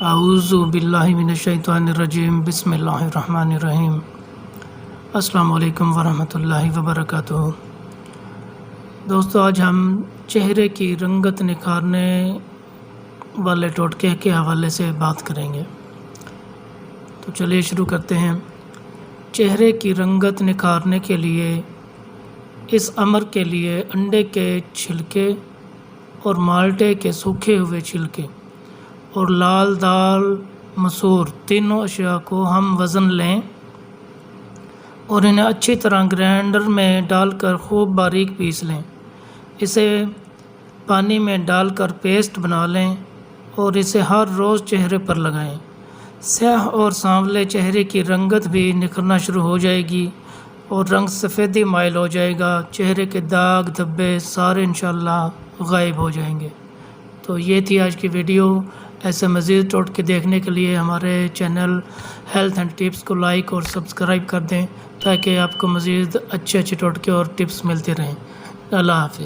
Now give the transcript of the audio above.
اعوذ باللہ من الشیطان الرجیم بسم اللہ الرحمن الرحیم۔ السلام علیکم ورحمۃ اللہ وبرکاتہ۔ دوستو، آج ہم چہرے کی رنگت نکھارنے والے ٹوٹکے کے حوالے سے بات کریں گے، تو چلیے شروع کرتے ہیں۔ چہرے کی رنگت نکھارنے کے لیے اس امر کے لیے انڈے کے چھلکے اور مالٹے کے سوکھے ہوئے چھلکے اور لال دال مسور تینوں اشیاء کو ہم وزن لیں اور انہیں اچھی طرح گرائنڈر میں ڈال کر خوب باریک پیس لیں۔ اسے پانی میں ڈال کر پیسٹ بنا لیں اور اسے ہر روز چہرے پر لگائیں۔ سیاہ اور سانولے چہرے کی رنگت بھی نکھرنا شروع ہو جائے گی اور رنگ سفیدی مائل ہو جائے گا۔ چہرے کے داغ دھبے سارے انشاءاللہ غائب ہو جائیں گے۔ تو یہ تھی آج کی ویڈیو۔ ایسے مزید ٹوٹکے دیکھنے کے لیے ہمارے چینل ہیلتھ اینڈ ٹپس کو لائک اور سبسکرائب کر دیں تاکہ آپ کو مزید اچھے ٹوٹکے اور ٹپس ملتے رہیں۔ اللہ حافظ۔